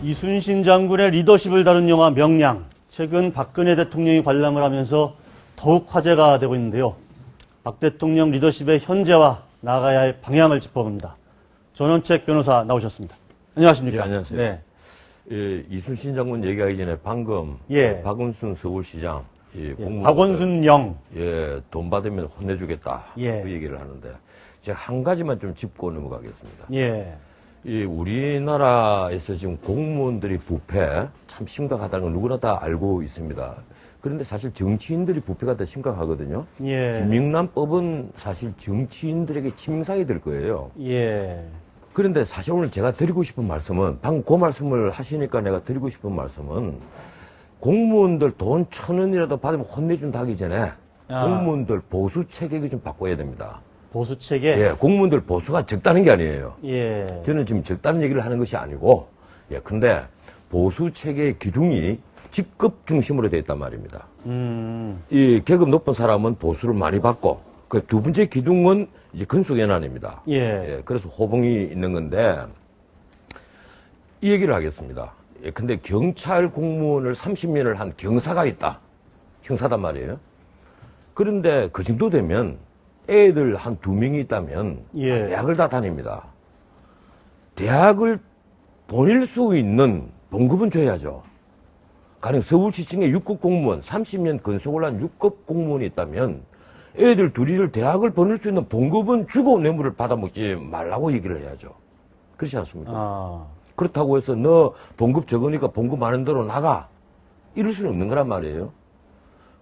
이순신 장군의 리더십을 다룬 영화 명량. 최근 박근혜 대통령이 관람을 하면서 더욱 화제가 되고 있는데요. 박 대통령 리더십의 현재와 나아가야 할 방향을 짚어봅니다. 전원책 변호사 나오셨습니다. 안녕하십니까? 예, 안녕하세요. 네. 예, 이순신 장군 얘기하기 전에 방금 예. 박원순 서울시장 박원순 영. 돈 받으면 혼내주겠다 예. 그 얘기를 하는데 제가 한 가지만 좀 짚고 넘어가겠습니다. 예. 우리나라에서 지금 공무원들이 부패 참 심각하다는 걸 누구나 다 알고 있습니다. 그런데 사실 정치인들이 부패가 더 심각하거든요. 예. 김영란법은 사실 정치인들에게 치명상이 될 거예요. 예. 그런데 사실 오늘 제가 드리고 싶은 말씀은 방금 그 말씀을 하시니까 내가 드리고 싶은 말씀은 공무원들 돈 1,000원이라도 받으면 혼내준다 하기 전에 공무원들 보수 체계를 좀 바꿔야 됩니다. 보수 체계? 예, 공무원들 보수가 적다는 게 아니에요. 예. 저는 지금 적다는 얘기를 하는 것이 아니고, 근데 보수 체계의 기둥이 직급 중심으로 되어 있단 말입니다. 이 계급 높은 사람은 보수를 많이 받고, 그 두 번째 기둥은 이제 근속연한입니다. 예. 그래서 호봉이 있는 건데, 이 얘기를 하겠습니다. 근데 경찰 공무원을 30년을 한 경사가 있다. 형사단 말이에요. 그런데 그 정도 되면 애들 한 2명이 있다면 대학을 다 다닙니다. 대학을 보낼 수 있는 봉급은 줘야죠. 가령 서울시청에 6급 공무원, 30년 근속을 한 6급 공무원이 있다면 애들 둘이를 대학을 보낼 수 있는 봉급은 주고 뇌물을 받아먹지 말라고 얘기를 해야죠. 그렇지 않습니까? 그렇다고 해서 너 봉급 적으니까 봉급 많은 대로 나가. 이럴 수는 없는 거란 말이에요.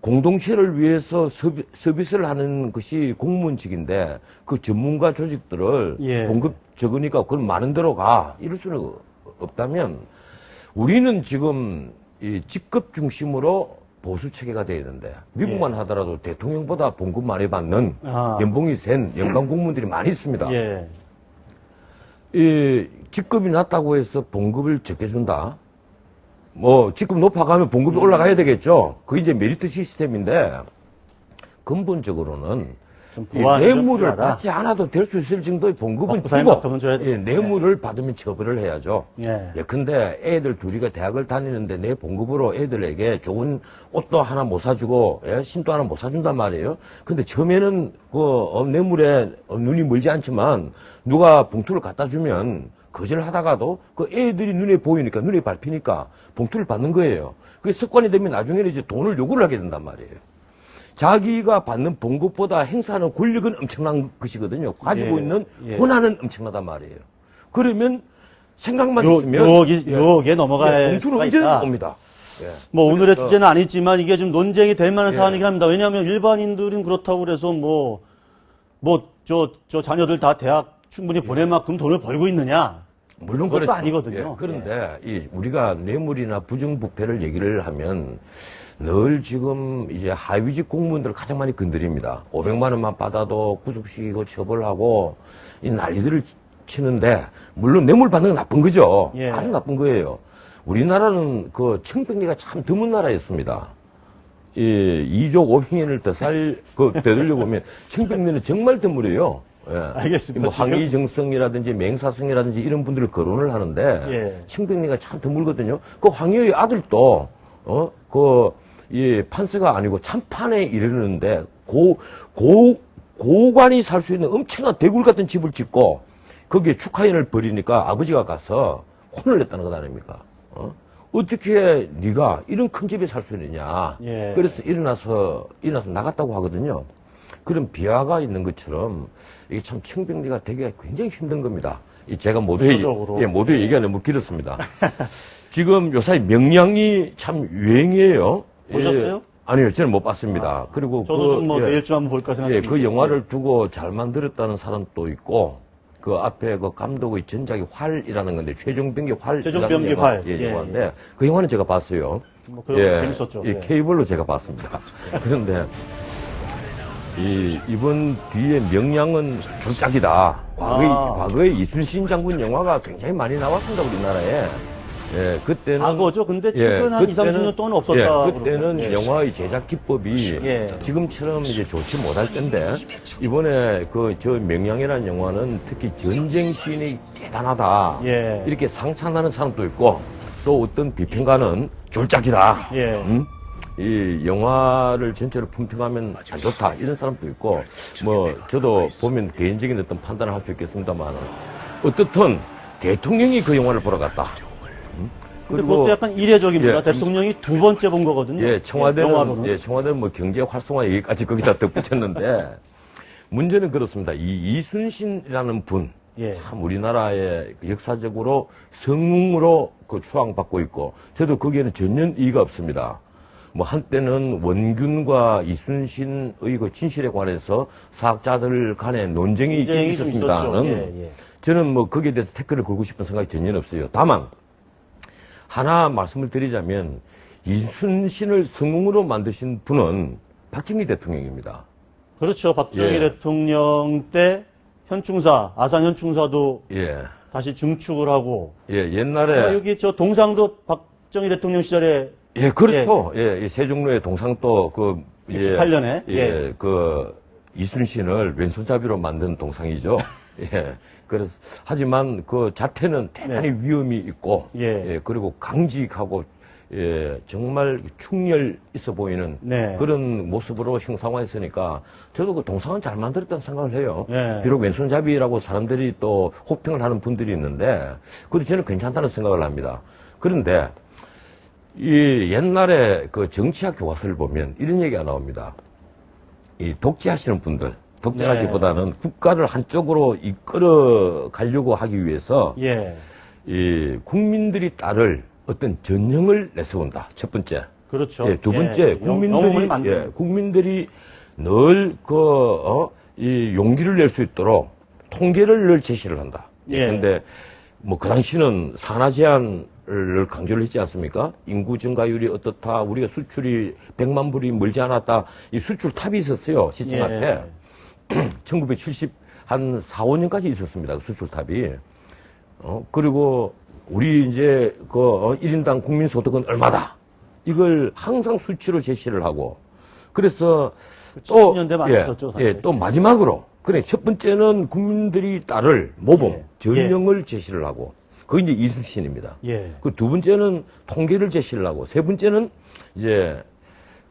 공동체를 위해서 서비스를 하는 것이 공무원직인데 그 전문가 조직들을 봉급 적으니까 그럼 많은 대로 가. 이럴 수는 없다면 우리는 지금 이 직급 중심으로 보수 체계가 되어 있는데 미국만 하더라도 대통령보다 봉급 많이 받는 연봉이 센 연간 공무원들이 많이 있습니다. 이 직급이 낮다고 해서 봉급을 적게 준다. 직급 높아가면 봉급이 올라가야 되겠죠. 그게 이제 메리트 시스템인데, 근본적으로는 이 뇌물을 받지 않아도 될 수 있을 정도의 봉급은 주고, 뇌물을 받으면 처벌을 해야죠. 근데 애들 둘이가 대학을 다니는데 내 봉급으로 애들에게 좋은 옷도 하나 못 사주고, 신도 하나 못 사준단 말이에요. 근데 처음에는 뇌물에 눈이 멀지 않지만, 누가 봉투를 갖다 주면, 거절하다가도 그 애들이 눈에 보이니까, 눈에 밟히니까 봉투를 받는 거예요. 그게 습관이 되면 나중에는 이제 돈을 요구를 하게 된단 말이에요. 자기가 받는 봉급보다 행사하는 권력은 엄청난 것이거든요. 가지고 있는 권한은 엄청나단 말이에요. 그러면 생각만 있으면 유혹에 넘어갈 봉투를 수가 언제든 있다. 옵니다. 오늘의 주제는 아니지만 이게 좀 논쟁이 될 만한 사안이긴 합니다. 왜냐하면 일반인들은 그렇다고 그래서 저 자녀들 다 대학 충분히 보낼 만큼 돈을 벌고 있느냐? 물론 그것도 그렇죠. 아니거든요. 그런데 우리가 뇌물이나 부정부패를 얘기를 하면 늘 지금 이제 하위직 공무원들을 가장 많이 건드립니다. 500만 원만 받아도 구속시키고 처벌하고 이 난리들을 치는데 물론 뇌물 받는 건 나쁜 거죠. 아주 나쁜 거예요. 우리나라는 그 청평리가 참 드문 나라였습니다. 이족 5행인을 되돌려 보면 청평리는 정말 드물어요. 알겠습니다. 황희정성이라든지 맹사성이라든지 이런 분들을 거론을 하는데 청평리가 참 드물거든요. 그 황희의 아들도 판서가 아니고 참판에 이르는데 고관이 살 수 있는 엄청난 대굴 같은 집을 짓고 거기에 축하인을 벌이니까 아버지가 가서 혼을 냈다는 것 아닙니까? 어떻게 네가 이런 큰 집에 살 수 있느냐? 그래서 일어나서 나갔다고 하거든요. 그런 비하가 있는 것처럼 이게 참 청평리가 되기가 굉장히 힘든 겁니다. 제가 모두에 얘기가 너무 길었습니다. 지금 요새 명량이 참 유행이에요. 보셨어요? 아니요, 저는 못 봤습니다. 그리고 저도 내일 좀 한번 볼까 생각합니다. 그 영화를 두고 잘 만들었다는 사람도 있고 그 앞에 그 감독의 전작이 활이라는 건데 최종병기 활. 영화인데 그 영화는 제가 봤어요. 재밌었죠. 케이블로 제가 봤습니다. 그런데 이번 뒤에 명량은 졸작이다. 과거에 이순신 장군 영화가 굉장히 많이 나왔습니다, 우리나라에. 그때는. 과거죠. 근데 최근 한 20, 30년 동안 없었다. 그때는 영화의 제작 기법이 지금처럼 이제 좋지 못할 텐데, 이번에 저 명량이라는 영화는 특히 전쟁 씬이 대단하다. 이렇게 상찬하는 사람도 있고, 또 어떤 비평가는 졸작이다. 예. 이 영화를 전체로 품평하면 안 좋다. 이런 사람도 있고, 뭐, 저도 보면 개인적인 어떤 판단을 할 수 있겠습니다만, 어떻든 대통령이 그 영화를 보러 갔다. 근데 그것도 약간 이례적입니다. 예, 대통령이 두 번째 본 거거든요. 예, 청와대는, 영화로는. 청와대는 뭐 경제 활성화 얘기까지 거기다 덧붙였는데, 문제는 그렇습니다. 이 이순신이라는 분, 예. 참 우리나라의 역사적으로 성웅으로 그 추앙받고 있고, 저도 거기에는 전혀 이의가 없습니다. 뭐 한때는 원균과 이순신의 그 진실에 관해서 사학자들 간에 논쟁이 좀 있었습니다는 예, 예. 저는 뭐 거기에 대해서 태클을 걸고 싶은 생각이 전혀 없어요. 다만 하나 말씀을 드리자면 이순신을 성웅으로 만드신 분은 박정희 대통령입니다. 그렇죠. 박정희 예. 대통령 때 현충사, 아산 현충사도 예, 다시 증축을 하고. 옛날에 여기 저 동상도 박정희 대통령 시절에 예, 그렇죠. 예, 세종로의 동상도 68년에 그 이순신을 왼손잡이로 만든 동상이죠. 예. 그래서 하지만 그 자태는 대단히 위험이 있고 그리고 강직하고 정말 충렬 있어 보이는 그런 모습으로 형상화했으니까 저도 그 동상은 잘 만들었다는 생각을 해요. 비록 왼손잡이라고 사람들이 또 호평을 하는 분들이 있는데 그래도 저는 괜찮다는 생각을 합니다. 그런데 이 옛날에 그 정치학 교과서를 보면 이런 얘기가 나옵니다. 이 독재하시는 분들, 독재하기보다는 국가를 한쪽으로 이끌어 가려고 하기 위해서 이 국민들이 따를 어떤 전형을 내세운다. 첫 번째. 그렇죠. 두 번째, 국민들이 늘 이 용기를 낼 수 있도록 통계를 늘 제시를 한다. 그런데 뭐 그 당시는 산하 제한을 강조를 했지 않습니까? 인구 증가율이 어떻다, 우리가 수출이 100만 불이 멀지 않았다, 이 수출 탑이 있었어요, 시청 앞에. 1970, 한 4, 5년까지 있었습니다, 그 수출 탑이. 그리고 우리 이제 1인당 국민 소득은 얼마다. 이걸 항상 수치로 제시를 하고. 그래서 또, 또 마지막으로. 그래, 첫 번째는 국민들이 따를 모범, 전형을 제시를 하고. 그게 이제 이순신입니다. 그 두 번째는 통계를 제시를 하고. 세 번째는 이제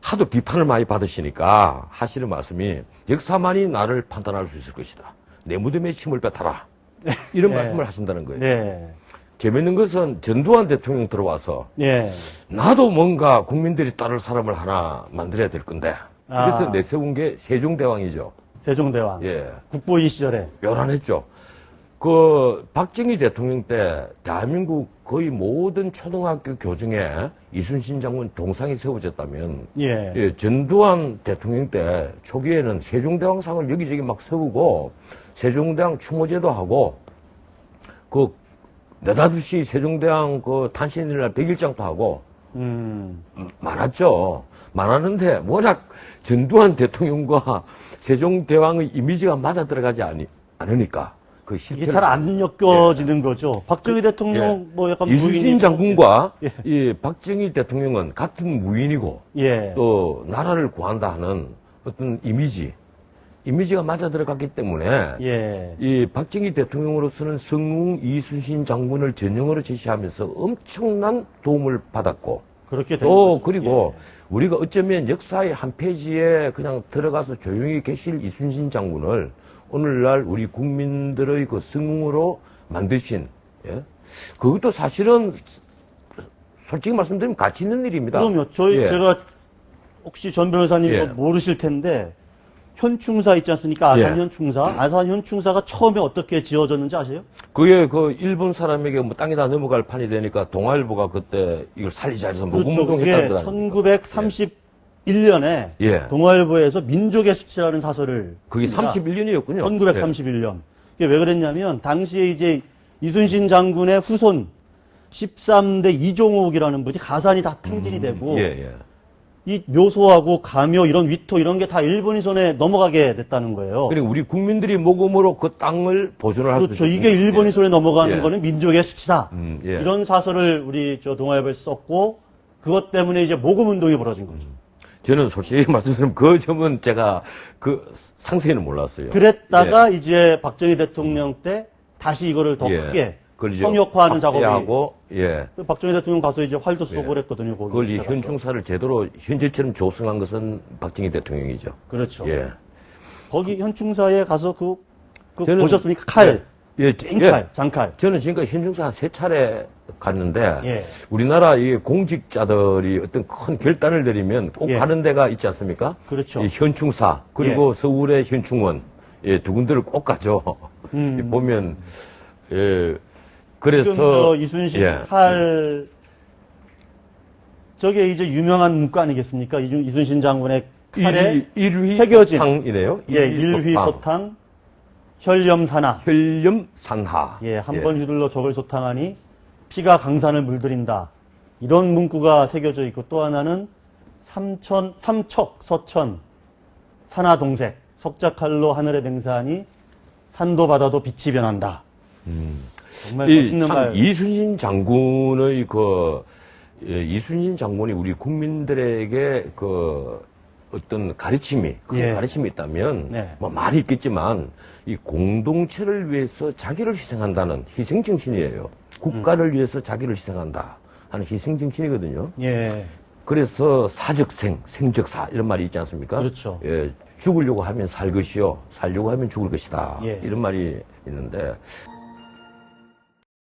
하도 비판을 많이 받으시니까 하시는 말씀이 역사만이 나를 판단할 수 있을 것이다. 내 무덤에 침을 뱉어라. 이런 말씀을 하신다는 거예요. 재밌는 것은 전두환 대통령 들어와서 나도 뭔가 국민들이 따를 사람을 하나 만들어야 될 건데 그래서 내세운 게 세종대왕이죠. 세종대왕. 국보위 시절에. 요란했죠. 그 박정희 대통령 때 대한민국 거의 모든 초등학교 교정에 이순신 장군 동상이 세워졌다면 전두환 대통령 때 초기에는 세종대왕상을 여기저기 막 세우고 세종대왕 추모제도 하고 그 느닷없이 세종대왕 그 탄신일날 백일장도 하고 많았죠. 많았는데 워낙 전두환 대통령과 세종대왕의 이미지가 맞아 들어가지 않으니까 그 이게 잘 안 엮여지는 거죠. 박정희 대통령 뭐 약간 이순신 장군과 이 박정희 대통령은 같은 무인이고 또 나라를 구한다 하는 어떤 이미지가 맞아 들어갔기 때문에 이 박정희 대통령으로서는 성웅 이순신 장군을 전형으로 제시하면서 엄청난 도움을 받았고 그렇게 또 그리고 우리가 어쩌면 역사의 한 페이지에 그냥 들어가서 조용히 계실 이순신 장군을 오늘날 우리 국민들의 그 성웅으로 만드신 그것도 사실은 솔직히 말씀드리면 가치 있는 일입니다. 그럼요. 제가 혹시 전 변호사님 모르실 텐데 현충사 있지 않습니까? 아산 현충사. 아산 현충사가 처음에 어떻게 지어졌는지 아세요? 그게 그 일본 사람에게 뭐 땅에다 넘어갈 판이 되니까 동아일보가 그때 이걸 살리자 해서 모금모금했다는 1931년에 동아일보에서 민족의 수치라는 사설을 그게 31년이었군요. 1931년. 이게 왜 그랬냐면 당시에 이제 이순신 장군의 후손 13대 이종옥이라는 분이 가산이 다 탕진이 되고 이 묘소하고 가묘 이런 위토 이런 게 다 일본인 손에 넘어가게 됐다는 거예요. 그리고 우리 국민들이 모금으로 그 땅을 보존을 할 수 있죠. 그렇죠. 이게 일본인 손에 넘어가는 거는 민족의 수치다. 이런 사설을 우리 동아일보에 썼고 그것 때문에 이제 모금 운동이 벌어진 거죠. 저는 솔직히 말씀드리면 그 점은 제가 그 상세히는 몰랐어요. 그랬다가 이제 박정희 대통령 때 다시 이거를 더 크게 그걸 이제 성역화하는 작업이 하고 예. 박정희 대통령 가서 이제 활도 쏘고 예. 그랬거든요. 거기 그걸 이 가서. 현충사를 제대로 현재처럼 조성한 것은 박정희 대통령이죠. 그렇죠. 예. 거기 현충사에 가서 그 저는- 보셨습니까? 칼, 예, 땡칼, 장칼. 저는 지금까지 현충사 3차례 갔는데 예. 우리나라 이 공직자들이 어떤 큰 결단을 내리면 꼭 예. 가는 데가 있지 않습니까? 그렇죠. 이 현충사 그리고 서울의 현충원 예, 두 군데를 꼭 가죠. 보면 예, 그래서 지금 저 이순신 예. 칼 저게 이제 유명한 문구 아니겠습니까? 이순신 장군의 칼에 일휘 새겨진 소탕이네요. 예, 일휘소탕, 혈염산하. 혈염산하. 예, 한 번 휘둘러 적을 소탕하니 피가 강산을 물들인다. 이런 문구가 새겨져 있고 또 하나는 삼척, 서천, 산하동색, 석자칼로 하늘에 맹세하니 산도 바다도 빛이 변한다. 정말 멋있는 참 말. 이순신 장군의 이순신 장군이 우리 국민들에게 어떤 가르침이, 그 예. 가르침이 있다면, 네. 뭐 말이 있겠지만, 이 공동체를 위해서 자기를 희생한다는 희생정신이에요. 국가를 위해서 자기를 희생한다 하는 희생정신이거든요. 예, 그래서 사적생, 생적사 이런 말이 있지 않습니까? 그렇죠. 예, 죽으려고 하면 살 것이요, 살려고 하면 죽을 것이다. 예. 이런 말이 있는데